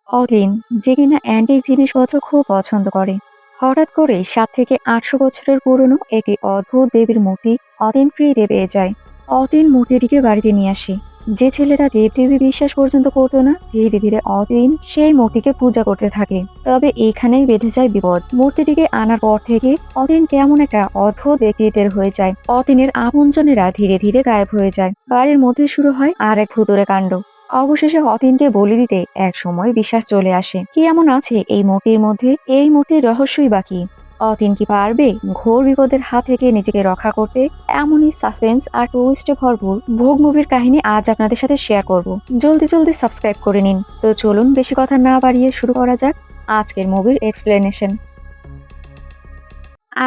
অতীন, যে কিনা অ্যান্টিক জিনিসপত্র খুব পছন্দ করে, হঠাৎ করে 7 থেকে 800 বছরের পুরনো একটি অদ্ভুত দেবীর মূর্তি অতীন ফ্রিতে পেয়ে যায়। অতীন মূর্তিটিকে বাড়িতে নিয়ে আসে। যে ছেলেরা দেবদেবী বিশ্বাস পর্যন্ত করতো না, ধীরে ধীরে অতীন সেই মূর্তিকে পূজা করতে থাকে। তবে এইখানেই বেঁধে যায় বিপদ। মূর্তিটিকে আনার পর থেকে অতীন কেমন একটা অদ্ভুত ব্যক্তিত্বের হয়ে যায়। অতীনের আপনজনেরা ধীরে ধীরে গায়েব হয়ে যায়। বাড়ির মধ্যে শুরু হয় আর এক ভুতুড়ে কাণ্ড। অবশেষে অতীনকে বলি দিতে এক সময় বিশ্বাস চলে আসে। কি এমন আছে এই মূর্তির মধ্যে? এই মূর্তির রহস্যই বাকি। অতীন কি পারবে ঘোর বিপদের হাত থেকে নিজেকে রক্ষা করতে? এমনই সাসপেন্স আর টুইস্টে ভরপুর ভোগ মুভির কাহিনী আজ আপনাদের সাথে শেয়ার করব। জলদি জলদি সাবস্ক্রাইব করে নিন। তো চলুন বেশি কথা না বাড়িয়ে শুরু করা যাক আজকের মুভির এক্সপ্লেনেশন।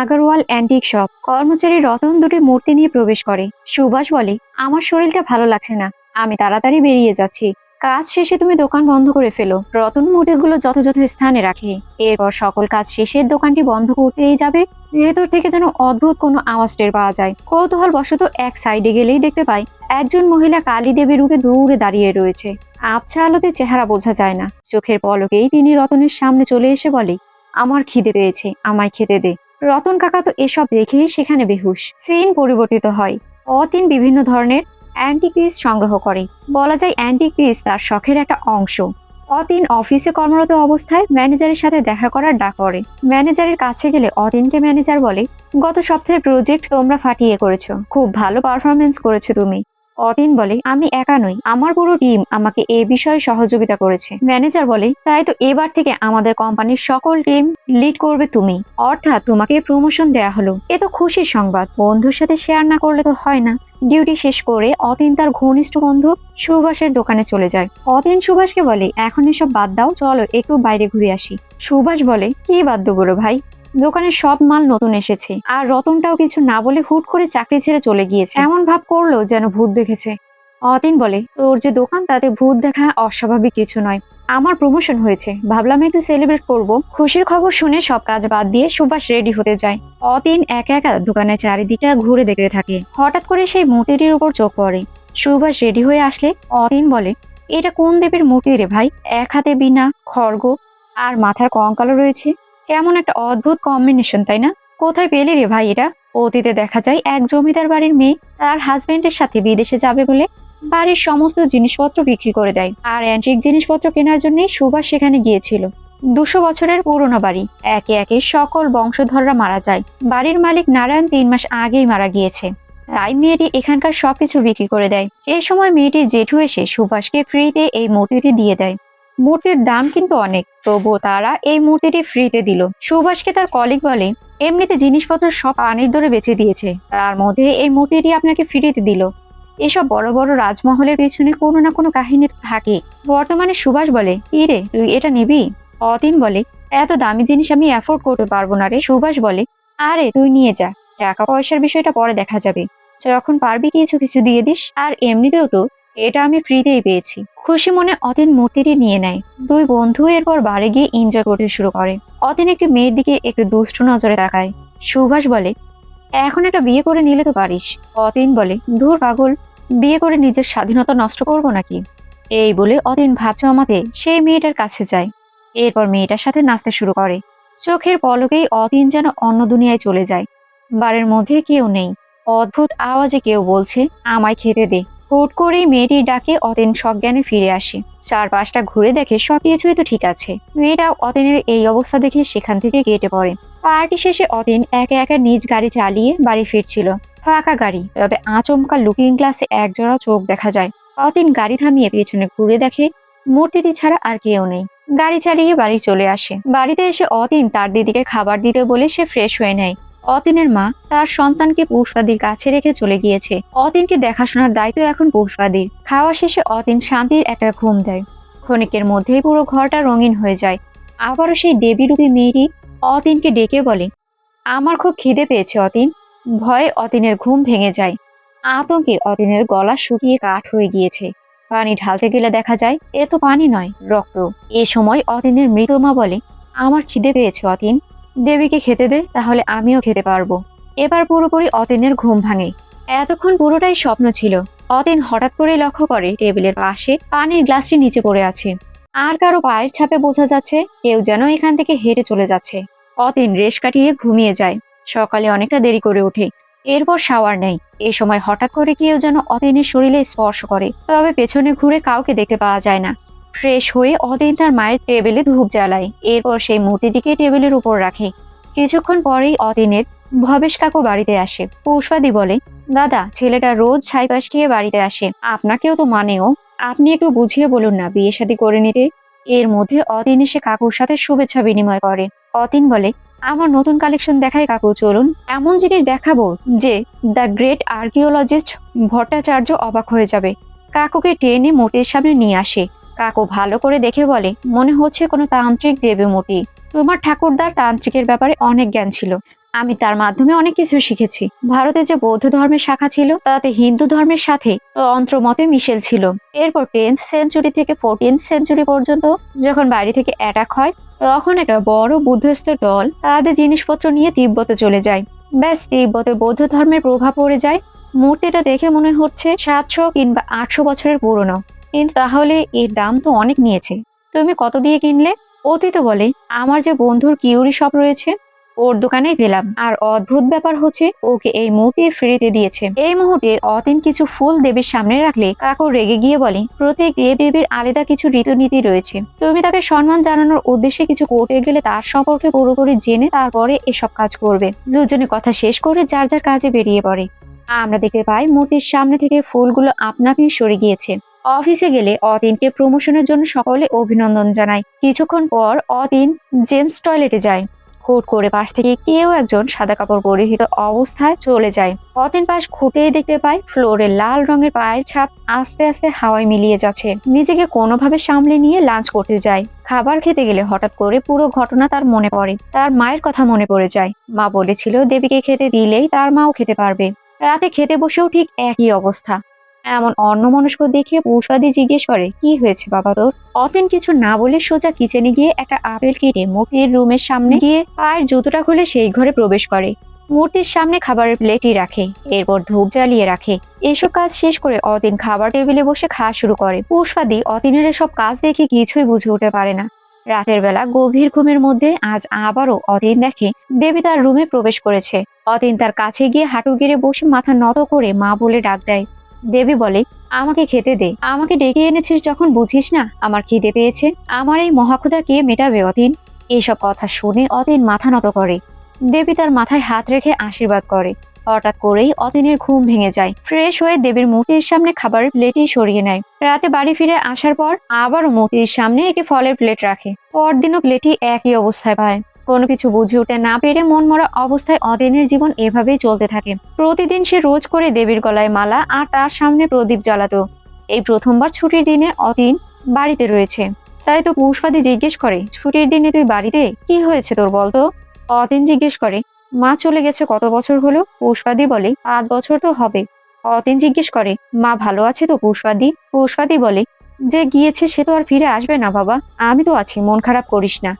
Agarwal antique shop. কর্মচারী রতন দুটি মূর্তি নিয়ে প্রবেশ করে। সুভাষ বলে, আমার শরীরটা ভালো লাগছে না, আমি তাড়াতাড়ি বেরিয়ে যাচ্ছি। কাজ শেষে তুমি দোকান বন্ধ করে ফেলো। রতন মূর্তিগুলো যথাযথ স্থানে রাখে। এরপর সকল কাজ শেষে দোকানটি বন্ধ করতেই যাবে, ভেতর থেকে যেন অদ্ভুত কোনো আওয়াজ টের পাওয়া যায়। কৌতূহল বশত এক সাইডে গেলেই দেখতে পায় একজন মহিলা কালী দেবী রূপে দূরে দাঁড়িয়ে রয়েছে। আবছা আলোতে চেহারা বোঝা যায় না। চোখের পলকেই তিনি রতনের সামনে চলে এসে বলে, আমার খিদে পেয়েছে, আমায় খেতে দে। রতন কাকা তো এসব দেখেই সেখানে বেহুশ। সিন পরিবর্তিত হয়। অতীন বিভিন্ন ধরনের অ্যান্টিক পিস সংগ্রহ করে। বলা যায় অ্যান্টিক পিস তার শখের একটা অংশ। অতীন অফিসে কর্মরত অবস্থায় ম্যানেজারের সাথে দেখা করার ডাক পড়ে। ম্যানেজারের কাছে গেলে অতীনকে ম্যানেজার বলে, গত সপ্তাহের প্রজেক্ট তোমরা ফাটিয়ে করেছো, খুব ভালো পারফরমেন্স করেছো তুমি। অতীন বলে, আমি একা নই, আমার পুরো টিম আমাকে এ বিষয়ে সহযোগিতা করেছে। ম্যানেজার বলে, তাই তো এবার থেকে আমাদের কোম্পানির সকল টিম লিড করবে তুমি, অর্থাৎ তোমাকে প্রমোশন দেয়া হলো। এ তো খুশির সংবাদ, বন্ধুর সাথে শেয়ার না করলে তো হয় না। ডিউটি শেষ করে অতীন তার ঘনিষ্ঠ বন্ধু সুভাষের দোকানে চলে যায়। অতীন সুভাষকে বলে, এখন এসব বাদ দাও, চলো একটু বাইরে ঘুরে আসি। সুভাষ বলে, কি বাদ দেবো ভাই, দোকানের সব মাল নতুন এসেছে। আর রতনটাও কিছু না বলে হুট করে চাকরি ছেড়ে চলে গিয়েছে, এমন ভাব করলো যেন ভূত দেখেছে। অতীন বলে, তোর যে দোকান তাতে ভূত দেখা অস্বাভাবিক কিছু নয়। আমার প্রমোশন হয়েছে, ভাবলাম একটু সেলিব্রেট করব। খুশির খবর শুনে সব কাজ বাদ দিয়ে সুভাষ রেডি হতে যায়। অতীন একা একা দোকানের চারিদিকটা ঘুরে দেখতে থাকে। হঠাৎ করে সেই মূর্তিটির উপর চোখ পড়ে। সুভাষ রেডি হয়ে আসলে অতীন বলে, এটা কোন দেবীর মূর্তি রে ভাই? এক হাতে বীণা, খড়গ আর মাথার কঙ্কালও রয়েছে। কেমন একটা অদ্ভুত কম্বিনেশন, তাই না? কোথায় পেলি রে ভাই এটা? অতীতে দেখা যায় এক জমিদার বাড়ির মেয়ে তার হাজবেন্ডের সাথে বিদেশে যাবে বলে বাড়ির সমস্ত জিনিসপত্র বিক্রি করে দেয়, আর অ্যান্টিক জিনিসপত্র কেনার জন্যই সুভাষ সেখানে গিয়েছিল। 200 বছরের পুরনো বাড়ি, একে একে সকল বংশধররা মারা যায়। বাড়ির মালিক নারায়ণ 3 মাস আগেই মারা গিয়েছে, তাই মেয়েটি এখানকার সবকিছু বিক্রি করে দেয়। এই সময় মেয়েটির জেঠু এসে সুভাষকে ফ্রিতে এই মূর্তিটি দিয়ে দেয়। মূর্তির দাম কিন্তু অনেক, তবুও তারা এই মূর্তিটি ফ্রিতে দিল। সুভাষকে তার কলিগ বলে, এমনিতে জিনিসপত্র সব পানির দরে বেচে দিয়েছে, তার মধ্যে এই মূর্তিটি আপনাকে ফ্রিতে দিল। এসব বড় বড় রাজমহলের পেছনে কোনো না কোনো কাহিনী তো থাকে। বর্তমানে সুভাষ বলে, কি রে তুই এটা নিবি? অতীন বলে, এত দামি জিনিস আমি অ্যাফোর্ড করতে পারবো না রে। সুভাষ বলে, আরে তুই নিয়ে যা, টাকা পয়সার বিষয়টা পরে দেখা যাবে, যখন পারবি কিছু কিছু দিয়ে দিস। আর এমনিতেও তো এটা আমি ফ্রিতেই পেয়েছি। খুশি মনে অতীন মূর্তিটি নিয়ে নেয়। দুই বন্ধু এরপর বাড়ি গিয়ে এনজয় করতে শুরু করে। অতীন একটি মেয়ের দিকে একটু দুষ্ট নজরে তাকায়। সুভাষ বলে, এখন একটা বিয়ে করে নিলে তো পারিস। অতীন বলে, ধুর পাগল, বিয়ে করে নিজের স্বাধীনতা নষ্ট করবো নাকি? এই বলে অতীন ভাত জমাতে সেই মেয়েটার কাছে যায়। এরপর মেয়েটার সাথে নাচতে শুরু করে। চোখের পলকেই অতীন যেন অন্য দুনিয়ায় চলে যায়। বাড়ির মধ্যে কেউ নেই। অদ্ভুত আওয়াজে কেউ বলছে, আমায় খেতে দে। হুট করেই মেয়েটির ডাকে অতীন সজ্ঞানে ফিরে আসে। চারপাশটা ঘুরে দেখে সবকিছুই তো ঠিক আছে। মেয়েটা অতীনের এই অবস্থা দেখে সেখান থেকে কেটে পড়ে। পার্টি শেষে অতীন একা একা নিজ গাড়ি চালিয়ে বাড়ি ফিরছিল। ফাঁকা গাড়ি, তবে আচমকা লুকিং গ্লাসে একজোড়া চোখ দেখা যায়। অতীন গাড়ি থামিয়ে পেছনে ঘুরে দেখে মূর্তিটি ছাড়া আর কেউ নেই। গাড়ি চালিয়ে বাড়ি চলে আসে। বাড়িতে এসে অতীন তার দিদিকে খাবার দিতে বলে সে ফ্রেশ হয়ে নেয়। অতীনের মা তার সন্তানকে পুষ্পাদির কাছে রেখে চলে গিয়েছে। অতীনকে দেখাশোনার দায়িত্ব এখন পুষ্পাদির। খাওয়া শেষে অতীন শান্তির একটা ঘুম দেয়। ক্ষণিকের মধ্যেই পুরো ঘরটা রঙিন হয়ে যায়। আবারও সেই দেবীরূপী মেয়েটি অতীনকে ডেকে বলে, আমার খুব খিদে পেয়েছে অতীন। ভয়ে অতীনের ঘুম ভেঙে যায়। আতঙ্কে অতীনের গলা শুকিয়ে কাঠ হয়ে গিয়েছে। পানি ঢালতে গেলে দেখা যায় এ তো পানি নয়, রক্ত। এ সময় অতীনের মৃত মা বলে, আমার খিদে পেয়েছে অতীন, দেবীকে খেতে দে, তাহলে আমিও খেতে পারবো। এবার পুরোপুরি অতীনের ঘুম ভাঙে। এতক্ষণ পুরোটাই স্বপ্ন ছিল। অতীন হঠাৎ করে লক্ষ্য করে টেবিলের পাশে পানির গ্লাসটি নিচে পড়ে আছে। আর কারো পায়ের ছাপে বোঝা যাচ্ছে কেউ যেন এখান থেকে হেঁটে চলে যাচ্ছে। অতীন রেশ কাটিয়ে ঘুমিয়ে যায়। সকালে অনেকটা দেরি করে ওঠে। এরপর শাওয়ার নেয়। এই সময় হঠাৎ করে কেউ যেন অতীনের শরীরে স্পর্শ করে, তবে পেছনে ঘুরে কাউকে দেখতে পাওয়া যায় না। ফ্রেশ হয়ে অতীন তার মায়ের টেবিলে ধূপ জ্বালায়। এরপর সেই মূর্তিটিকে টেবিলের উপর রাখে। কিছুক্ষণ পরেই অতীনের ভবেশ কাকু বাড়িতে আসে। পুষ্পাদি বলে, দাদা, ছেলেটা রোজ ছাইপাশ খেয়ে বাড়িতে আসে, আপনাকেও তো মানেও, আপনি একটু বুঝিয়ে বলুন না বিয়ে শাদী করে নিতে। এর মধ্যে অতীন এসে কাকুর সাথে শুভেচ্ছা বিনিময় করে। অতীন বলে, আমার নতুন কালেকশন দেখাই কাকু, চলুন। এমন জিনিস দেখাবো যে দ্য গ্রেট আর্কিওলজিস্ট ভট্টাচার্য অবাক হয়ে যাবে। কাকুকে টেনে মূর্তির সামনে নিয়ে আসে। কাকু ভালো করে দেখে বলে, মনে হচ্ছে কোনো তান্ত্রিক দেবী মূর্তি। তোমার ঠাকুরদার তান্ত্রিকের ব্যাপারে অনেক জ্ঞান ছিল, আমি তার মাধ্যমে অনেক কিছু শিখেছি। ভারতে যে বৌদ্ধ ধর্মের শাখা ছিল তাতে হিন্দু ধর্মের সাথে তন্ত্রমতে মিশেল ছিল। এরপর 10th সেঞ্চুরি থেকে 14th সেঞ্চুরি পর্যন্ত যখন বাইরে থেকে অ্যাটাক হয়, তখন একটা বড় বুদ্ধিস্টের দল তাদের জিনিসপত্র নিয়ে তিব্বতে চলে যায়। ব্যাস, তিব্বতে বৌদ্ধ ধর্মের প্রভাব পড়ে যায়। মূর্তিটা দেখে মনে হচ্ছে 700 কিংবা 800 বছরের পুরনো, কিন্তু তাহলে এর দাম তো অনেক নিয়েছে। তুমি কত দিয়ে কিনলে? অতীত বলে, আমার যে বন্ধুর কিউরি শপ রয়েছে ওর দোকানেই পেলাম। আর অদ্ভুত ব্যাপার হচ্ছে ওকে এই মূর্তি ফ্রিতে দিয়েছে। এই মুহূর্তে অতীন কিছু ফুল দেবীর সামনে রাখলে কাকু রেগে গিয়ে বলে, প্রত্যেক দেবীর আলাদা কিছু রীতিনীতি রয়েছে, তুমি তাকে সম্মান জানানোর উদ্দেশ্যে কিছু করতে গেলে তার সম্পর্কে পুরোপুরি জেনে তারপরে এসব কাজ করবে। দুজনে কথা শেষ করে যার যার কাজে বেরিয়ে পড়ে। আমরা দেখতে পাই মূর্তির সামনে থেকে ফুলগুলো আপনা আপনি সরে গিয়েছে। অফিসে গেলে অতীনকে প্রমোশনের জন্য সকলে অভিনন্দন জানায়। কিছুক্ষণ পর অতীন জেন্টস টয়লেটে যায়। হুট করে পাশ থেকে কেউ একজন সাদা কাপড় পরিহিত অবস্থায় চলে যায়। অতীন পাশ খুঁটেই দেখতে পায় ফ্লোরে লাল রঙের পায়ের ছাপ আস্তে আস্তে হাওয়ায় মিলিয়ে যাচ্ছে। নিজেকে কোনোভাবে সামলে নিয়ে লাঞ্চ করতে যায়। খাবার খেতে গেলে হঠাৎ করে পুরো ঘটনা তার মনে পড়ে। তার মায়ের কথা মনে পড়ে যায়। মা বলেছিল দেবীকে খেতে দিলেই তার মাও খেতে পারবে। রাতে খেতে বসেও ঠিক একই অবস্থা। এমন অন্যমনস্ক দেখে পুষ্পাদি জিজ্ঞেস করে, কি হয়েছে বাবা তোর? অতীন কিছু না বলে সোজা কিচেনে গিয়ে একটা আপেল কেটে মূর্তির রুমের সামনে গিয়ে পায়ের জুতোটা খুলে সেই ঘরে প্রবেশ করে। মূর্তির সামনে খাবারের প্লেটই রাখে। এরপর ধূপ জ্বালিয়ে রাখে। এসব কাজ শেষ করে অতীন খাবার টেবিলে বসে খাওয়া শুরু করে। পুষ্পাদি অতীনের এসব কাজ দেখে কিছুই বুঝে উঠতে পারে না। রাতের বেলা গভীর ঘুমের মধ্যে আজ আবারও অতীন দেখে দেবী তার রুমে প্রবেশ করেছে। অতীন তার কাছে গিয়ে হাঁটু গেড়ে বসে মাথা নত করে মা বলে ডাক দেয়। দেবী বলে, আমাকে খেতে দে। আমাকে ডেকে এনেছিস যখন বুঝিস না আমার খিদে পেয়েছে? আমার এই মহাক্ষুধা কে মেটাবে অতীন? এইসব কথা শুনে অতীন মাথা নত করে। দেবী তার মাথায় হাত রেখে আশীর্বাদ করে। হঠাৎ করেই অতীনের ঘুম ভেঙে যায়। ফ্রেশ হয়ে দেবীর মূর্তির সামনে খাবারের প্লেটই সরিয়ে নেয়। রাতে বাড়ি ফিরে আসার পর আবারও মূর্তির সামনে একে ফলের প্লেট রাখে। পরদিনও প্লেটই একই অবস্থায় পায়। কোনো কিছু বুঝে উঠতে না পেরে মনমরা অবস্থায় অতীনের জীবন এভাবেই চলতে থাকে। প্রতিদিন সে রোজ করে দেবীর গলায় মালা আর তার সামনে প্রদীপ জ্বালাতো। এই প্রথমবার ছুটির দিনে অতীন বাড়িতে রয়েছে। তাই তো পুষ্পাদি জিজ্ঞেস করে, ছুটির দিনে তুই বাড়িতে? কি হয়েছে তোর বলতো? অতীন জিজ্ঞেস করে, মা চলে গেছে কত বছর হলো? পুষ্পাদি বলে, 5 বছর তো হবে। অতীন জিজ্ঞেস করে, মা ভালো আছে তো পুষ্পাদি? পুষ্পাদি বলে, যে গিয়েছে সে তো আর ফিরে আসবে না বাবা, আমি তো আছি, মন খারাপ করিস না।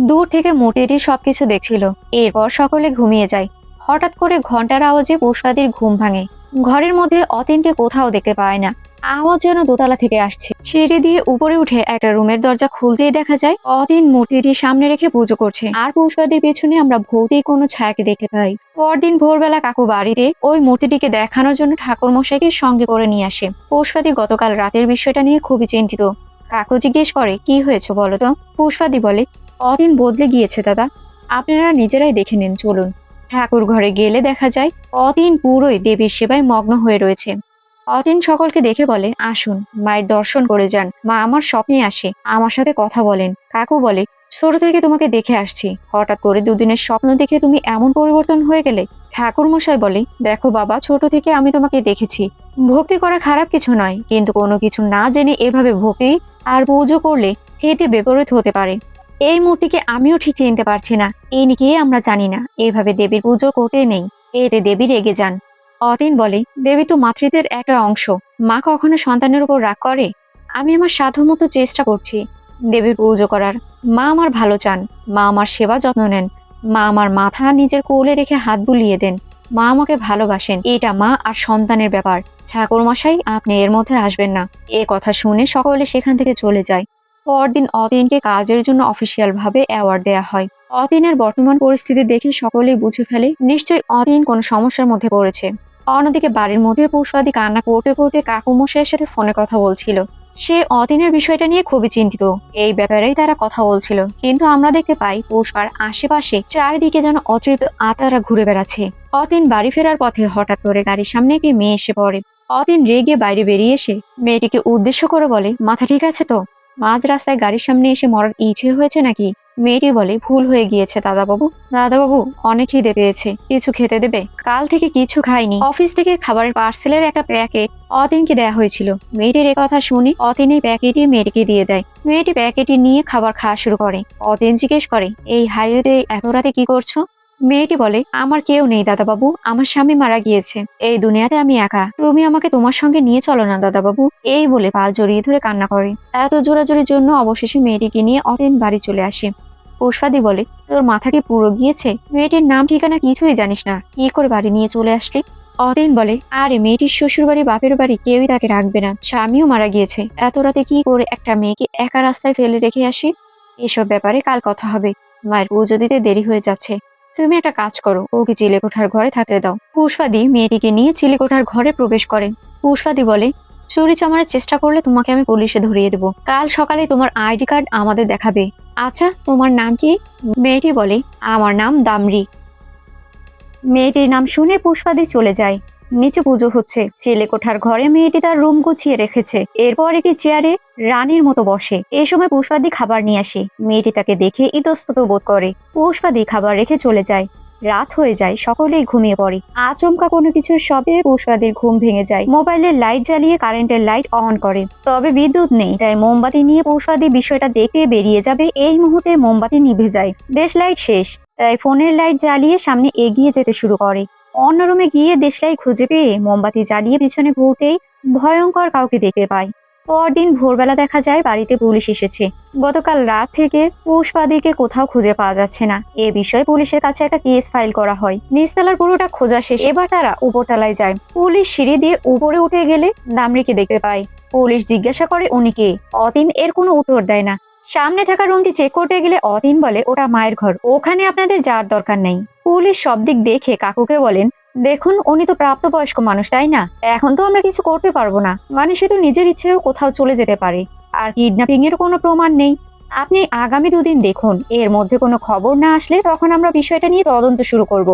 দূর থেকে মূর্তিটি সবকিছু দেখছিল। এরপর সকলে ঘুমিয়ে যায়। হঠাৎ করে ঘন্টার আওয়াজে পুষ্পাদির ঘুম ভাঙে। ঘরের মধ্যে অতীনকে কোথাও দেখতে পায় না। আওয়াজ যেন দোতলা থেকে আসছে। সিঁড়ি দিয়ে উপরে উঠে একটা রুমের দরজা খুলতেই দেখা যায় অতীন মূর্তিটির সামনে রেখে পুজো করছে। আর পুষ্পাদির পেছনে আমরা ভৌতিক কোনো ছায়াকে দেখতে পাই। পরদিন ভোরবেলা কাকু বাড়িতে ওই মূর্তিটিকে দেখানোর জন্য ঠাকুর মশাইকে সঙ্গে করে নিয়ে আসে। পুষ্পাদি গতকাল রাতের বিষয়টা নিয়ে খুবই চিন্তিত। কাকু জিজ্ঞেস করে, কি হয়েছে বলো তো? পুষ্পাদি বলে, অতীন বদলে গিয়েছে দাদা, আপনারা নিজেরাই দেখে নিন, চলুন। ঠাকুর ঘরে গেলে দেখা যায় অতীন পুরোই দেবীর সেবায় মগ্ন হয়ে রয়েছে। অতীন সকলকে দেখে বলে, আসুন মায়ের দর্শন করে যান। মা আমার স্বপ্নে আসে, আমার সাথে কথা বলেন। কাকু বলে, ছোট থেকে তোমাকে দেখে আসছি, হঠাৎ করে দুদিনের স্বপ্ন দেখে তুমি এমন পরিবর্তন হয়ে গেলে? ঠাকুর মশাই বলে, দেখো বাবা, ছোট থেকে আমি তোমাকে দেখেছি। ভক্তি করা খারাপ কিছু নয়, কিন্তু কোনো কিছু না জেনে এভাবে ভক্তি আর পুজো করলে এতে বিপরীত হতে পারে। এই মূর্তিকে আমিও ঠিক চিনতে পারছি না, এই নিয়ে আমরা জানি না, এভাবে দেবীর পুজো করতে নেই, এতে দেবী রেগে যান। অতীন বলে, দেবী তো মাতৃত্বের একটা অংশ, মা কখনো সন্তানের উপর রাগ করে? আমি আমার সাধ্যমতো চেষ্টা করছি দেবীর পুজো করার। মা আমার ভালো চান, মা আমার সেবা যত্ন নেন, মা আমার মাথা নিজের কোলে রেখে হাত বুলিয়ে দেন, মা আমাকে ভালোবাসেন। এটা মা আর সন্তানের ব্যাপার, ঠাকুর মশাই আপনি এর মধ্যে আসবেন না। এ কথা শুনে সকলে সেখান থেকে চলে যায়। পরদিন অতীনকে কাজের জন্য অফিসিয়াল ভাবে অ্যাওয়ার্ড দেয়া হয়। অতীনের বর্তমান পরিস্থিতি দেখে সকলেই বুঝে ফেলে নিশ্চয়ই অতীন কোনো সমস্যার মধ্যে পড়েছে। অন্যদিকে বাড়ির মধ্যে পুষ্পাদি কান্না করতে করতে কাকুমশাইয়ের সাথে ফোনে কথা বলছিল। সে অতীনের বিষয়টা নিয়ে খুবই চিন্তিত। এই ব্যাপারেই তারা কথা বলছিল, কিন্তু আমরা দেখতে পাই পুষ্পার আশেপাশে চারিদিকে যেন অতৃপ্ত আত্মারা ঘুরে বেড়াচ্ছে। অতীন বাড়ি ফেরার পথে হঠাৎ করে গাড়ির সামনে একটি মেয়ে এসে পড়ে। অতীন রেগে বাইরে বেরিয়ে এসে মেয়েটিকে উদ্দেশ্য করে বলে, মাথা ঠিক আছে তো? মাঝ রাস্তায় গাড়ির সামনে এসে মরার ইচ্ছে হয়েছে নাকি? মেয়েটি বলে, ভুল হয়ে গিয়েছে দাদাবাবু। দাদাবাবু, অনেক খিদে পেয়েছে, কিছু খেতে দেবে? কাল থেকে কিছু খাইনি। অফিস থেকে খাবারের পার্সেলের একটা প্যাকেট অতীনকে দেয়া হয়েছিল। মেয়েটির কথা শুনে অতীন এই প্যাকেটই মেয়েটিকে দিয়ে দেয়। মেয়েটি প্যাকেটটি নিয়ে খাবার খাওয়া শুরু করে। অতীন জিজ্ঞেস করে, এই হাইওয়েতে এত রাতে কি করছো? মেয়েটি বলে, আমার কেউ নেই দাদাবাবু, আমার স্বামী মারা গিয়েছে। এই দুনিয়াতে আমি একা, তুমি আমাকে তোমার সঙ্গে নিয়ে চলো না দাদাবাবু। এই বলে পা জড়িয়ে ধরে কান্না করে। এত জোরাজোরির জন্য অবশেষে মেয়েটিকে নিয়ে অতীন বাড়ি চলে আসে। পুষ্পাদি বলে, তোর মাথা কি পুরো গিয়েছে? মেয়েটির নাম ঠিকানা কিছুই জানিস না, কি করে বাড়ি নিয়ে চলে আসলি? অতীন বলে, আরে মেয়েটির শ্বশুর বাড়ি বাপের বাড়ি কেউই তাকে রাখবে না, স্বামীও মারা গিয়েছে, এত রাতে কি করে একটা মেয়েকে একা রাস্তায় ফেলে রেখে আসি? এসব ব্যাপারে কাল কথা হবে, মায়ের পুজো দিতে দেরি হয়ে যাচ্ছে। তুমি একটা কাজ করো, ওকে চিলেকোঠার ঘরে থাকতে দাও। পুষ্পাদি মেয়েটিকে নিয়ে চিলেকোঠার ঘরে প্রবেশ করে। পুষ্পাদি বলে, চুরি চামারের চেষ্টা করলে তোমাকে আমি পুলিশে ধরিয়ে দেবো। কাল সকালে তোমার আইডি কার্ড আমাদের দেখাবে। আচ্ছা, তোমার নাম কি? মেয়েটি বলে, আমার নাম দামরি। মেয়েটির নাম শুনে পুষ্পাদি চলে যায়। নিচে পুজো হচ্ছে। চিলেকোঠার ঘরে মেয়েটি তার রুম গুছিয়ে রেখেছে। এরপর একটি চেয়ারে রানীর মতো বসে। এই সময় পুষ্পাদি খাবার নিয়ে আসে। মেয়েটি তাকে দেখে ইতস্তত বোধ করে। পুষ্পাদি খাবার রেখে চলে যায়। রাত হয়ে যায়, সকলেই ঘুমিয়ে পড়ে। আচমকা কোনো কিছুর শব্দে পুষ্পাদির ঘুম ভেঙে যায়। মোবাইলের লাইট জ্বালিয়ে কারেন্টের লাইট অন করে, তবে বিদ্যুৎ নেই। তাই মোমবাতি নিয়ে পুষ্পাদি বিষয়টা দেখতে বেরিয়ে যাবে। এই মুহূর্তে মোমবাতি নিভে যায়, দেশ লাইট শেষ। তাই ফোনের লাইট জ্বালিয়ে সামনে এগিয়ে যেতে শুরু করে। অন্য রুমে গিয়ে দেশলাই খুঁজে পেয়ে মোমবাতি জ্বালিয়ে পিছনে ঘুরতেই ভয়ঙ্কর কাউকে দেখতে পায়। পরদিন ভোরবেলা দেখা যায় বাড়িতে পুলিশ এসেছে। গতকাল রাত থেকে পুষ্পাদিকে কোথাও খুঁজে পাওয়া যাচ্ছে না। এ বিষয়ে পুলিশের কাছে একটা কেস ফাইল করা হয়। নিচতলার পুরোটা খোঁজা শেষ। এবার তারা উপরতলায় যায়। পুলিশ সিঁড়ি দিয়ে উপরে উঠে গেলে দামরিকে দেখতে পায়। পুলিশ জিজ্ঞাসা করে, উনি কে? অতীন এর কোনো উত্তর দেয় না। সামনে থাকা রুমটি চেক করতে গেলে অতীন বলে, ওটা মায়ের ঘর, ওখানে আপনাদের যাওয়ার দরকার নেই। পুলিশ সব দিক দেখে কাকুকে বলেন, দেখুন উনি তো প্রাপ্তবয়স্ক মানুষ, তাই না? এখন তো আমরা কিছু করতে পারবো না। মানে সে তো নিজের ইচ্ছেও কোথাও চলে যেতে পারে। আর কিডন্যাপিং এর কোনো প্রমাণ নেই। আপনি আগামী 2 দিন দেখুন, এর মধ্যে কোনো খবর না আসলে তখন আমরা বিষয়টা নিয়ে তদন্ত শুরু করব।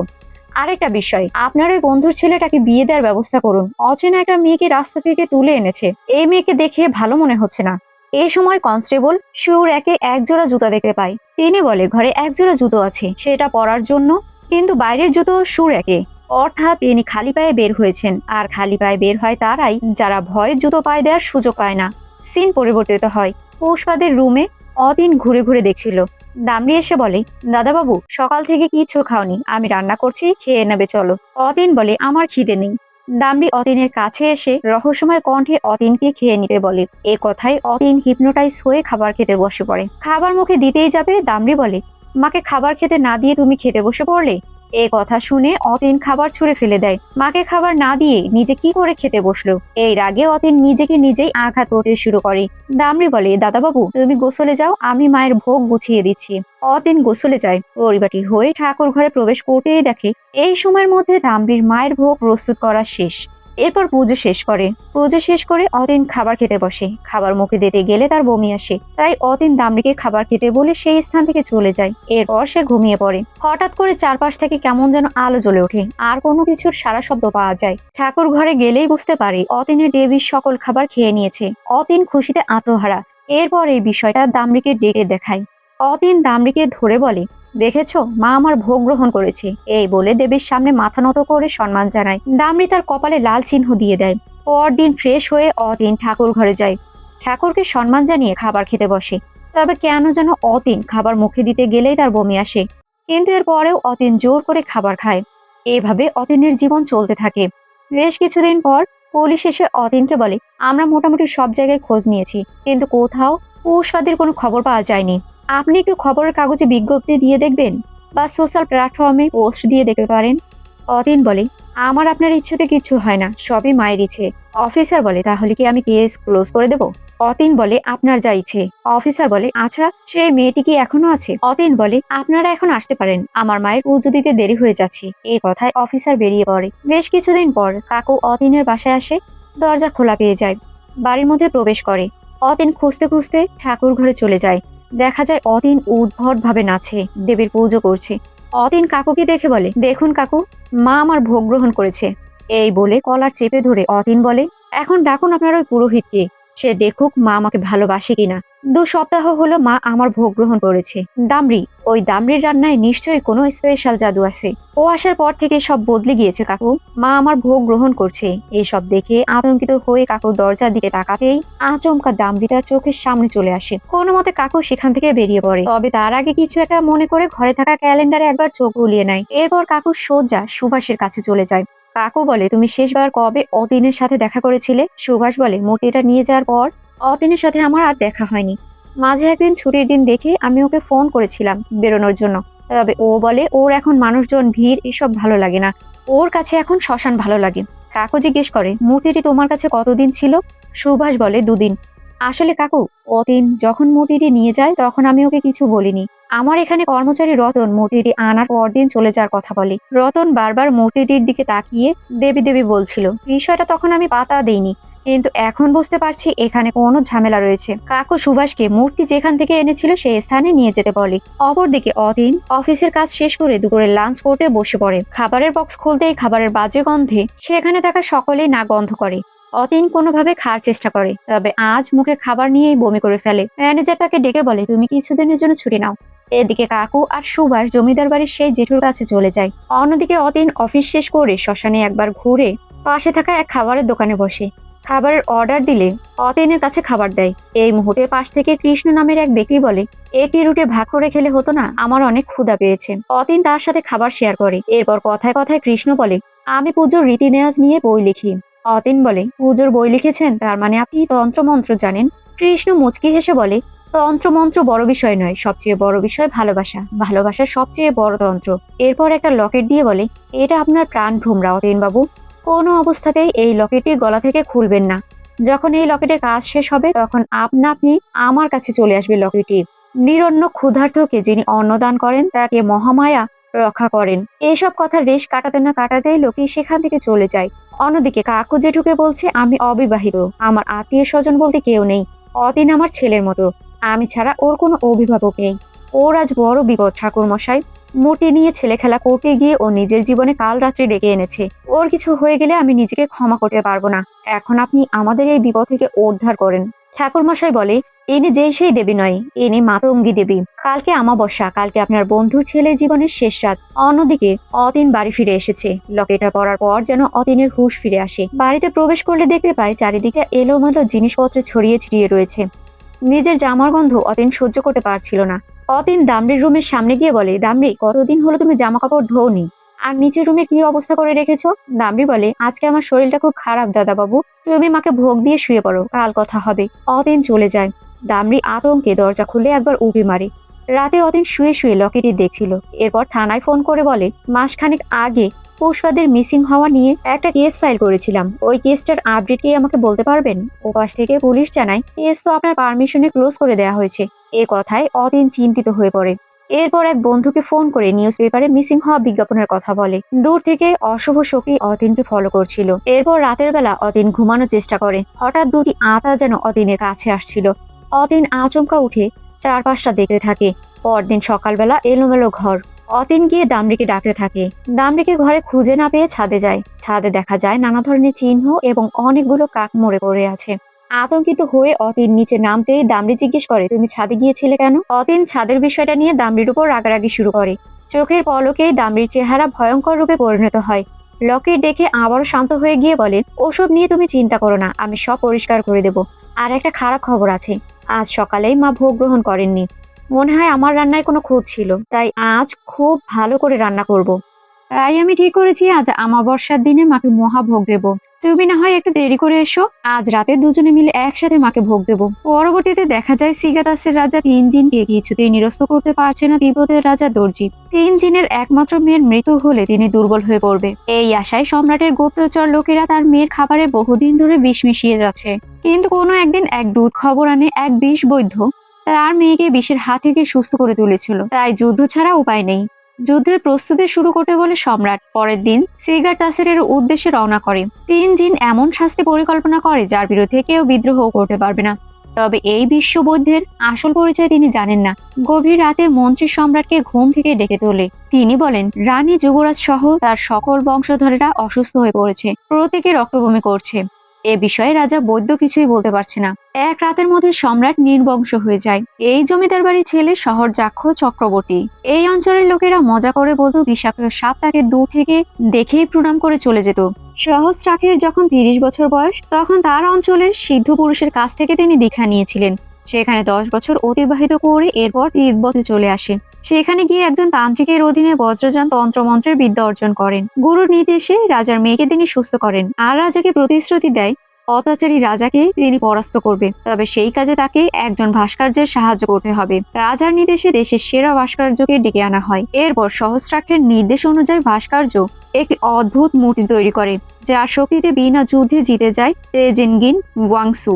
আরেকটা বিষয়, আপনার ওই বন্ধুর ছেলেটাকে বিয়ে দেওয়ার ব্যবস্থা করুন। অচেনা একটা মেয়েকে রাস্তা থেকে তুলে এনেছে। এই মেয়েকে দেখে ভালো মনে হচ্ছে না। এই সময় কনস্টেবল সুর একে এক জোড়া জুতা দেখতে পায়। তিনি বলে, ঘরে এক জোড়া জুতো আছে, সেটা পরার জন্য, কিন্তু বাইরের জুতো সুর একে। অর্থাৎ তিনি খালি পায়ে বের হয়েছেন। আর খালি পায়ে বের হয় তারাই যারা ভয়ে জুতো পায়ে দেওয়ার সুযোগ পায় না। সিন পরিবর্তিত হয়। পুষ্পাদের রুমে অতীন ঘুরে ঘুরে দেখছিল। দামরি এসে বলে, দাদাবাবু সকাল থেকে কিছু খাওনি, আমি রান্না করছি, খেয়ে নেবে চলো। অতীন বলে, আমার খিদে নেই। দামরি অতীনের কাছে এসে রহস্যময় কণ্ঠে অতীনকে খেয়ে নিতে বলে। এ কথায় অতীন হিপনোটাইজ হয়ে খাবার খেতে বসে পড়ে। খাবার মুখে দিতেই যাবে, দামরি বলে, মাকে খাবার খেতে না দিয়ে তুমি খেতে বসে পড়লে? এ কথা শুনে অতীন খাবার ছুঁড়ে ফেলে দেয়। মাকে খাবার না দিয়ে নিজে কি করে খেতে বসলো? এই রাগে অতীন নিজেকে নিজেই আঘাত করতে শুরু করে। দামরি বলে, দাদাবাবু তুমি গোসলে যাও, আমি মায়ের ভোগ গুছিয়ে দিচ্ছি। অতীন গোসলে যায়। পরিবাটি হয়ে ঠাকুর ঘরে প্রবেশ করতেই দেখে এই সময়ের মধ্যে দামরির মায়ের ভোগ প্রস্তুত করা শেষ। এরপর পুজো শেষ করে অতীন খাবার খেতে বসে। খাবার মুখে দিতে গেলে তার বমি আসে। তাই অতীন দামরিকে খাবার খেতে বলে সেই স্থান থেকে চলে যায়। এরপর সে ঘুমিয়ে পড়ে। হঠাৎ করে চারপাশ থেকে কেমন যেন আলো জ্বলে ওঠে, আর কোনো কিছুর সারা শব্দ পাওয়া যায়। ঠাকুর ঘরে গেলেই বুঝতে পারে অতীনের দেবীর সকল খাবার খেয়ে নিয়েছে। অতীন খুশিতে আত্মহারা। এরপর এই বিষয়টা দামরিকে ডেকে দেখায়। অতীন দামরিকে ধরে বলে, দেখেছো, মা আমার ভোগ গ্রহণ করেছে। এই বলে দেবীর সামনে মাথা নত করে সম্মান জানায়। দামরি তার কপালে লাল চিহ্ন দিয়ে দেয়। পরদিন ফ্রেশ হয়ে অতীন ঠাকুর ঘরে যায়। ঠাকুরকে সম্মান জানিয়ে খাবার খেতে বসে। তবে কেন যেন অতীন খাবার মুখে দিতে গেলেই তার বমি আসে। কিন্তু এরপরেও অতীন জোর করে খাবার খায়। এভাবে অতীনের জীবন চলতে থাকে। বেশ কিছুদিন পর পুলিশ এসে অতীনকে বলে, আমরা মোটামুটি সব জায়গায় খোঁজ নিয়েছি, কিন্তু কোথাও পুষ্পাদির কোনো খবর পাওয়া যায়নি। আপনি একটু খবরের কাগজে বিজ্ঞপ্তি দিয়ে দেখবেন, বা সোশ্যাল প্ল্যাটফর্মে পোস্ট দিয়ে দেখতে পারেন। অতীন বলে, আমার আপনার ইচ্ছেতে কিছু হয় না, সবই মায়ের ইচ্ছে। অফিসার বলে, তাহলে কি আমি কেস ক্লোজ করে দেব? অতীন বলে, আপনার যা ইচ্ছে। অফিসার বলে, আচ্ছা সেই মেয়েটি কি এখনো আছে? অতীন বলে, আপনারা এখন আসতে পারেন, আমার মায়ের পুজো দিতে দেরি হয়ে যাচ্ছে। এই কথায় অফিসার বেরিয়ে পড়ে। বেশ কিছুদিন পর কাকু অতীনের বাসায় আসে। দরজা খোলা পেয়ে যায়, বাড়ির মধ্যে প্রবেশ করে। অতীন খুঁজতে খুঁজতে ঠাকুর ঘরে চলে যায়। দেখা যায় অতীন উদ্ভট ভাবে নাচে, দেবীর পুজো করছে। অতীন কাকুকে দেখে বলে, দেখুন কাকু, মা আমার ভোগ গ্রহণ করেছে। এই বলে কলার চেপে ধরে অতীন বলে, এখন ডাকুন আপনার ওই পুরোহিতকে, সে দেখুক মা আমাকে ভালোবাসে কিনা। 2 সপ্তাহ হলো মা আমার ভোগ গ্রহণ করেছে। দামড়ি, ওই দামড়ির রান্নায় নিশ্চয়ই কোনো স্পেশাল জাদু আছে। ও আসার পর থেকে সব বদলে গিয়েছে কাকু, মা আমার ভোগ গ্রহণ করছে। এইসব দেখে আতঙ্কিত হয়ে কাকু দরজার দিকে তাকাতেই আচমকা দামড়ি তার চোখের সামনে চলে আসে। কোনো মতে কাকু সেখান থেকে বেরিয়ে পড়ে, তবে তার আগে কিছু একটা মনে করে ঘরে থাকা ক্যালেন্ডারে একবার চোখ বুলিয়ে নেয়। এরপর কাকু সোজা সুভাষের কাছে চলে যায়। কাকু বলে, তুমি শেষবার কবে অতীনের সাথে দেখা করেছিলে? সুভাষ বলে, মূর্তিটা নিয়ে যাওয়ার পর অতীনের সাথে আমার আর দেখা হয়নি। মাঝে একদিন ছুটির দিন দেখে আমি ওকে ফোন করেছিলাম বেরোনোর জন্য, তবে ও বলে ওর এখন মানুষজন, ভিড় এসব ভালো লাগে না, ওর কাছে এখন শ্মশান ভালো লাগে। কাকু জিজ্ঞেস করে, মূর্তিটি তোমার কাছে কতদিন ছিল? সুভাষ বলে, 2 দিন। আসলে কাকু, অতীন যখন মূর্তিটি নিয়ে যায় তখন আমি ওকে কিছু বলিনি। আমার এখানে কর্মচারী রতন মূর্তিটি আনার পরদিন চলে যাওয়ার কথা বলে। রতন বারবার মূর্তিটির দিকে তাকিয়ে দেবী দেবী বলছিল। বিষয়টা তখন আমি পাত্তা দেইনি, কিন্তু এখন বুঝতে পারছি এখানে কোনো ঝামেলা রয়েছে। কাকু সুভাষকে মূর্তি যেখান থেকে এনেছিল সেই স্থানে নিয়ে যেতে বলে। অপরদিকে অতীন অফিসের কাজ শেষ করে দুপুরে লাঞ্চ করতে বসে পড়ে। খাবারের বক্স খুলতেই খাবারের বাজে গন্ধে সেখানে থাকা সকলেই নাক বন্ধ করে। অতীন কোনোভাবে খাওয়ার চেষ্টা করে, তবে আজ মুখে খাবার নিয়েই বমি করে ফেলে। ম্যানেজার তাকে ডেকে বলে, তুমি কিছুদিনের জন্য ছুটি নাও। এদিকে কাকু আর সুভাষ জমিদার বাড়ির সেই জেঠুর কাছে চলে যায়। অন্যদিকে অতীন অফিস শেষ করে শ্মশানে একবার ঘুরে পাশে থাকা এক খাবারের দোকানে বসে। খাবারের অর্ডার দিলে অতীনের কাছে খাবার দেয়। এই মুহূর্তে পাশ থেকে কৃষ্ণ নামের এক ব্যক্তি বলে, একটি রুটে ভাগ করে খেলে হতো না, আমার অনেক ক্ষুধা পেয়েছে। অতীন তার সাথে খাবার শেয়ার করে। এরপর কথায় কথায় কৃষ্ণ বলে, আমি পুজোর রীতি নেয়াজ নিয়ে বই লিখি। অতীন বলে, পুজোর বই লিখেছেন, তার মানে আপনি তন্ত্রমন্ত্র জানেন? কৃষ্ণ মুচকি হেসে বলে, তন্ত্রমন্ত্র বড় বিষয় নয়, সবচেয়ে বড় বিষয় ভালোবাসা, ভালোবাসা সবচেয়ে বড় তন্ত্র। এরপর একটা লকেট দিয়ে বলে, এটা আপনার প্রাণ ভ্রমরা অতীন বাবু, কোনো অবস্থাতেই এই লকেটটি গলা থেকে খুলবেন না। যখন এই লকেটের কাজ শেষ হবে তখন আপনি আমার কাছে চলে আসবে লকেটটি। নিরন্ন ক্ষুধার্তকে যিনি অন্নদান করেন তাকে মহামায়া রক্ষা করেন। এইসব কথা রেশ কাটাতে না কাটাতেই লোকটি সেখান থেকে চলে যায়। অন্যদিকে কাকু জেঠুকে বলছে, আমি অবিবাহিত, আমার আত্মীয় স্বজন বলতে কেউ নেই। অতীন আমার ছেলের মতো, আমি ছাড়া ওর কোনো অভিভাবক নেই। ওর আজ বড় বিপদ ঠাকুর মশাই। মূর্তি নিয়ে ছেলে খেলা করতে গিয়ে ও নিজের জীবনে কাল রাত্রি ডেকে এনেছে। ওর কিছু হয়ে গেলে আমি নিজেকে ক্ষমা করতে পারবো না। এখন আপনি আমাদের এই বিপদ থেকে উদ্ধার করেন। ঠাকুর মশাই বলে, ইনি যেই সেই দেবী নয়, ইনি মাতঙ্গী দেবী। কালকে আমাবস্যা, কালকে আপনার বন্ধুর ছেলের জীবনের শেষ রাত। অন্যদিকে অতীন বাড়ি ফিরে এসেছে। লকেটটা পড়ার পর যেন অতীনের হুঁশ ফিরে আসে। বাড়িতে প্রবেশ করলে দেখতে পায় চারিদিকে এলোমেলো জিনিসপত্র ছড়িয়ে ছিটিয়ে রয়েছে। নিজের জামার গন্ধ অতীন সহ্য করতে পারছিল না। অতীন দামড়ির রুমের সামনে গিয়ে বলে, দামড়ি, কতদিন হলো তুমি জামা কাপড় ধোওনি, আর নিচের রুমে কি অবস্থা করে রেখেছো? দামড়ি বলে, আজকে আমার শরীরটা খুব খারাপ দাদা বাবু, তুমি মাকে ভোগ দিয়ে শুয়ে পড়ো, কাল কথা হবে। অতীন চলে যায়। দামড়ি আতঙ্কে দরজা খুলে একবার উঁকি মারে। রাতে অতীন শুয়ে শুয়ে লকেটটি দেখছিল। এরপর থানায় ফোন করে বলে, মাসখানেক আগে পুষ্পাদের মিসিং হওয়া নিয়ে একটা কেস ফাইল করেছিলাম, ওই কেসটার আপডেট কি আমাকে বলতে পারবেন? ওপাশ থেকে পুলিশ জানায়, কেস তো আপনার পারমিশনে ক্লোজ করে দেওয়া হয়েছে। এ কথায় অতীন চিন্তিত হয়ে পড়ে। এরপর এক বন্ধুকে ফোন করে নিউজ পেপারে মিসিং হওয়া বিজ্ঞাপনের কথা বলে। দূর থেকে অশুভ শক্তি অতীনকে ফলো করছিল। এরপর রাতের বেলা অতীন ঘুমানোর চেষ্টা করে। হঠাৎ 2টি আত্মা যেন অতীনের কাছে আসছিল। অতীন আচমকা উঠে চারপাশটা দেখতে থাকে। পরদিন সকালবেলা এলোমেলো ঘর। অতীন গিয়ে দামড়িকে ডাকতে থাকে। দামড়িকে ঘরে খুঁজে না পেয়ে ছাদে যায়। ছাদে দেখা যায় নানা ধরনের চিহ্ন এবং অনেকগুলো কাক মরে পড়ে আছে। আতঙ্কিত হয়ে অতীন নিচে নামতেই দামড়ি জিজ্ঞেস করে, তুমি ছাদে গিয়েছিলে কেন? অতীন ছাদের বিষয়টা নিয়ে দামড়ির উপর রাগারাগি শুরু করে। চোখের পলকেই দামড়ির চেহারা ভয়ঙ্কর রূপে পরিণত হয়। লকেট দেখে আবারও শান্ত হয়ে গিয়ে বলে, ওসব নিয়ে তুমি চিন্তা করো না, আমি সব পরিষ্কার করে দেব। আর একটা খারাপ খবর আছে, আজ সকালেই মা ভোগ গ্রহণ করেননি। মনে হয় আমার রান্নায় কোনো খুঁত ছিল, তাই আজ খুব ভালো করে রান্না করব। তাই আমি ঠিক করেছি আজ আমাবস্যার দিনে মাকে মহাভোগ দেব। তুমি না হয় একটু দেরি করে এসো, আজ রাতে দুজনে মিলে একসাথে মাকে ভোগ দেবো। পরবর্তীতে দেখা যায় সিগাতাসের রাজা তিন জিনকে কিছুতেই নিরস্ত করতে পারছে না তিব্বতের রাজা দর্জি। তিন জিনের একমাত্র মেয়ের মৃত্যু হলে তিনি দুর্বল হয়ে পড়বে। এই আশায় সম্রাটের গুপ্তচর লোকেরা তার মেয়ের খাবারে বহুদিন ধরে বিষ মিশিয়ে যাচ্ছে। কিন্তু কোনো একদিন এক দূত খবর আনে এক বিষ বৈদ্য তার মেয়েকে বিষের হাত থেকে সুস্থ করে তুলেছিল। তাই যুদ্ধ ছাড়া উপায় নেই। যুদ্ধের প্রস্তুতি শুরু করতে বলে সম্রাট পরের দিন সিগাটাসের উদ্দেশ্যে রওনা করে। তিন জিন এমন শাস্তি পরিকল্পনা করে যার বিরুদ্ধে কেউ বিদ্রোহ করতে পারবে না। তবে এই বিশ্ববৌদ্ধের আসল পরিচয় তিনি জানেন না। গভীর রাতে মন্ত্রী সম্রাটকে ঘুম থেকে ডেকে তোলে। তিনি বলেন রানী যুবরাজ সহ তার সকল বংশধরেরা অসুস্থ হয়ে পড়েছে, প্রত্যেকে রক্তবমি করছে। এ বিষয়ে রাজা বৈদ্য কিছুই বলতে পারছে না। এক রাতের মধ্যে সম্রাট নির্বংশ হয়ে যায়। এই জমিদার বাড়ির ছেলে শহর যাক্ষ চক্রবর্তী। এই অঞ্চলের লোকেরা মজা করে বলতো বিষাক্ত সাপ তাকে দূর থেকে দেখেই প্রণাম করে চলে যেত। সহস্রাখের যখন 30 বছর বয়স, তখন তার অঞ্চলের সিদ্ধ পুরুষের কাছ থেকে তিনি দীক্ষা নিয়েছিলেন। সেখানে 10 বছর অতিবাহিত করে এরপর তিব্বতে চলে আসে। সেখানে গিয়ে একজন তান্ত্রিকের অধীনে বজ্রযান তন্ত্রমন্ত্রের বিদ্যা অর্জন করেন। গুরুর নির্দেশে রাজার মেয়েকে তিনি সুস্থ করেন আর রাজাকে প্রতিশ্রুতি দেয় অত্যাচারী রাজাকে তিনি পরাস্ত করবে। তবে সেই কাজে তাকে একজন ভাস্কর্যের সাহায্য করতে হবে। রাজার নির্দেশে দেশের সেরা ভাস্কর্যকে ডেকে আনা হয়। এরপর সহস্রাক্ষের নির্দেশ অনুযায়ী ভাস্কর্য একটি অদ্ভুত মূর্তি তৈরি করে, যার শক্তিতে বিনা যুদ্ধে জিতে যায় তেজিনগিন ওয়াংসু।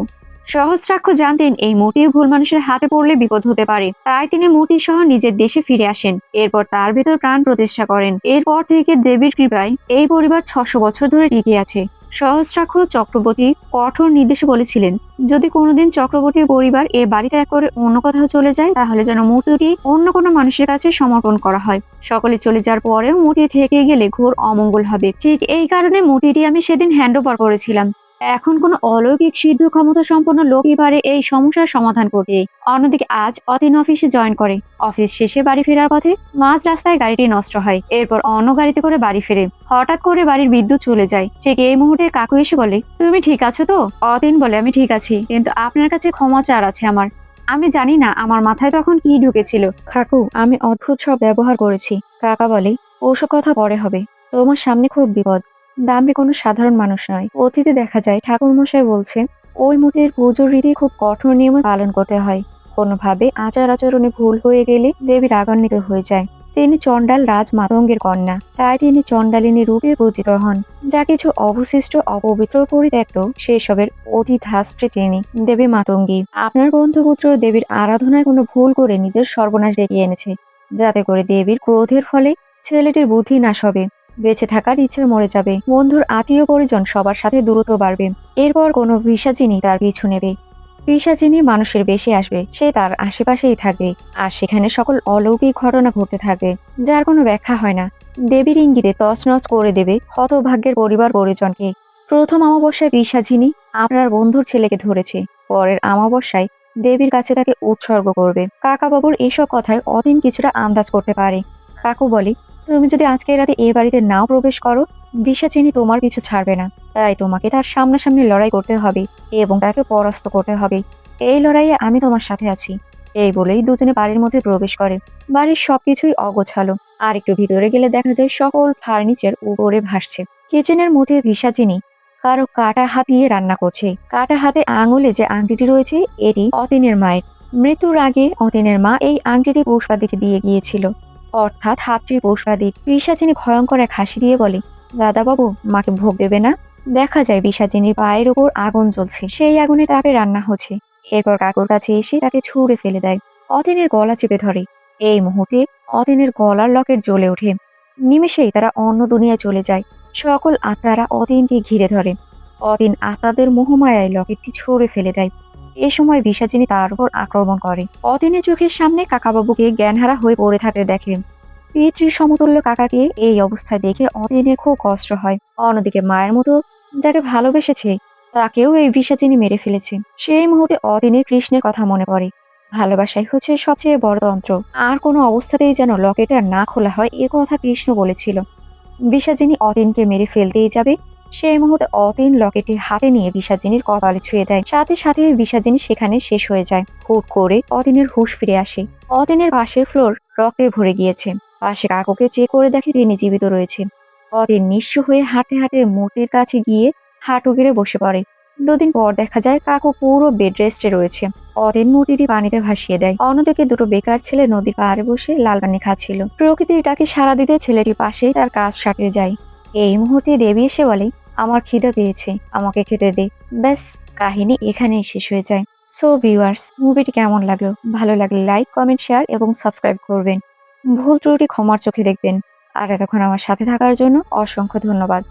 সহস্রাক্ষ জানতেন এই মূর্তি ভুল মানুষের হাতে পড়লে বিপদ হতে পারে, তাই তিনি মূর্তি সহ নিজের দেশে ফিরে আসেন। এরপর তার ভেতর প্রাণ প্রতিষ্ঠা করেন। এরপর থেকে দেবীর কৃপায় এই পরিবার 600 বছর ধরে টিকে আছে। সহস্রাক্ষ চক্রবর্তী কঠোর নির্দেশে বলেছিলেন, যদি কোনোদিন চক্রবর্তীর পরিবার এ বাড়ি ত্যাগ করে অন্য কোথাও চলে যায়, তাহলে যেন মূর্তিটি অন্য কোনো মানুষের কাছে সমর্পণ করা হয়। সকলে চলে যাওয়ার পরেও মূর্তি থেকে গেলে ঘোর অমঙ্গল হবে। ঠিক এই কারণে মূর্তিটি আমি সেদিন হ্যান্ড ওভার করেছিলাম। এখন কোন অলৌকিক সিদ্ধ ক্ষমতা সম্পন্ন লোকই পারে এই সমস্যার সমাধান করতে। অন্যদিকে আজ অতীন অফিসে জয়েন করে। অফিস শেষে বাড়ি ফেরার পথে মাঝ রাস্তায় গাড়িটি নষ্ট হয়। এরপর অন্য গাড়িতে করে বাড়ি ফেরে। হঠাৎ করে বাড়ির বিদ্যুৎ চলে যায়। ঠিক এই মুহূর্তে কাকু এসে বলে, তুমি ঠিক আছো তো? অতীন বলে, আমি ঠিক আছি, কিন্তু আপনার কাছে ক্ষমা চার আছে আমার। আমি জানি না আমার মাথায় তখন কি ঢুকেছিল। কাকু, আমি অদ্ভুত সব ব্যবহার করেছি। কাকা বলে, ওসব কথা পরে হবে, তোমার সামনে খুব বিপদ। দামড়ি কোনো সাধারণ মানুষ নয়। অতীতে দেখা যায় ঠাকুরমশাই বলছে ওই মূর্তির পুজোর রীতি খুব কঠোর নিয়মে পালন করতে হয়। কোনোভাবে আচার আচরণে ভুল হয়ে গেলে দেবী রাগান্বিত হয়ে যায়। তিনি চণ্ডাল রাজ মাতঙ্গের কন্যা, তাই তিনি চণ্ডালিনী রূপে পূজিত হন। যা কিছু অবশিষ্ট অপবিত্র পরিত্যক্ত সেসবের অধিধাত্রী তিনি দেবী মাতঙ্গী। আপনার বন্ধুপুত্র দেবীর আরাধনায় কোনো ভুল করে নিজের সর্বনাশ ডেকে এনেছে, যাতে করে দেবীর ক্রোধের ফলে ছেলেটির বুদ্ধি নাশ হবে, বেঁচে থাকার ইচ্ছে মরে যাবে, বন্ধুর আত্মীয় পরিজন সবার সাথে দূরত্ব বাড়বে। এরপর কোনো পিশাচিনী তার পিছু নেবে। পিশাচিনী মানুষের বেশে আসবে, সে তার আশেপাশেই থাকবে, আর সেখানে সকল অলৌকিক ঘটনা ঘটতে থাকবে, যার কোনো ব্যাখ্যা হয় না। দেবীর ইঙ্গিতে তছনছ করে দেবে হতভাগ্যের পরিবার পরিজনকে। প্রথম অমাবস্যায় পিশাচিনী আপনার বন্ধুর ছেলেকে ধরেছে, পরের অমাবস্যায় দেবীর কাছে তাকে উৎসর্গ করবে। কাকা বাবুর এসব কথায় অতীন কিছুটা আন্দাজ করতে পারে। কাকু বলে, তুমি যদি আজকে রাতে এ বাড়িতে নাও প্রবেশ করো, পিশাচিনী তোমার কিছু ছাড়বে না। তাই তোমাকে তার সামনাসামনি লড়াই করতে হবে এবং তাকে পরাস্ত করতে হবে। এই লড়াইয়ে আমি তোমার সাথে আছি। এই বলেই দুজনে বাড়ির মধ্যে প্রবেশ করে। বাড়ির সবকিছুই অগোছালো। আর একটু ভিতরে গেলে দেখা যায় সকল ফার্নিচার উপরে ভাসছে। কিচেনের মধ্যে পিশাচিনী কারো কাটা হাত দিয়ে রান্না করছে। কাটা হাতে আঙুলে যে আংটিটি রয়েছে, এটি অতীনের মায়ের। মৃত্যুর আগে অতীনের মা এই আংটিটি পুষ্পাদিকে দিয়ে গিয়েছিল, অর্থাৎ হাতটি পুষ্পাদিক। পিশাচিনী ভয়ঙ্কর এক হাসি দিয়ে বলে, দাদা বাবু, মাকে ভোগ দেবে না? দেখা যায় পিশাচিনীর পায়ের উপর আগুন জ্বলছে, সেই আগুনে তাপে রান্না হচ্ছে। এরপর কাকুর কাছে এসে তাকে ছুঁড়ে ফেলে দেয়। অতীনের গলা চেপে ধরে। এই মুহূর্তে অতীনের গলার লকেট জ্বলে ওঠে। নিমেষেই তারা অন্য দুনিয়ায় চলে যায়। সকল আত্মারা অতীনকে ঘিরে ধরে। অতীন আত্মাদের মোহমায়ায় লকেটটি ছুঁড়ে ফেলে দেয়। এ সময় পিশাচিনী তার উপর আক্রমণ করে। অতীনের চোখের সামনে কাকাবাবুকে জ্ঞানহারা হয়ে পড়ে থাকতে দেখে। পিতৃ সমতুল্য কাকাকে এই অবস্থায় দেখে অতীনের খুব কষ্ট হয়। অন্যদিকে মায়ের মতো যাকে ভালোবেসেছে তাকেও এই পিশাচিনী মেরে ফেলেছে। সেই মুহূর্তে অতীনের কৃষ্ণের কথা মনে পড়ে। ভালোবাসাই হচ্ছে সবচেয়ে বড় তন্ত্র, আর কোনো অবস্থাতেই যেন লকেটটা না খোলা হয়, এ কথা কৃষ্ণ বলেছিল। পিশাচিনী অতীনকে মেরে ফেলতেই যাবে, সেই মুহূর্তে অতীন লকেটটি হাতে নিয়ে পিশাচিনীর কপালে ছুঁয়ে দেয়। সাথে সাথে পিশাচিনী সেখানে শেষ হয়ে যায়। হুট করে অতীনের হুঁশ ফিরে আসে। অতীনের পাশের ফ্লোর রক্তে ভরে গিয়েছে। পাশে কাকুকে চেক করে দেখে তিনি জীবিত রয়েছে। অতীন নিঃস্ব হয়ে হাঁটতে হাঁটতে মূর্তির কাছে গিয়ে হাঁটু গেড়ে বসে পড়ে। দুদিন পর দেখা যায় কাকু পুরো বেড রেস্টে রয়েছে। অদিন মূর্তিটি পানিতে ভাসিয়ে দেয়। অন্যদিকে দুটো বেকার ছেলে নদীর পাড়ে বসে লাল পানি খাচ্ছিল। প্রকৃতির ডাকে সাড়া দিতে ছেলেটি পাশেই তার কাজ সারতে যায়। এই মুহূর্তে দেবী এসে বলে, আমার খিদে পেয়েছে, আমাকে খেতে দে। ব্যাস, কাহিনী এখানেই শেষ হয়ে যায়। সো ভিউয়ার্স, মুভিটি কেমন লাগলো? ভালো লাগলে লাইক, কমেন্ট, শেয়ার এবং সাবস্ক্রাইব করবেন। ভুল ত্রুটি ক্ষমার চোখে দেখবেন। আর এতক্ষণ আমার সাথে থাকার জন্য অসংখ্য ধন্যবাদ।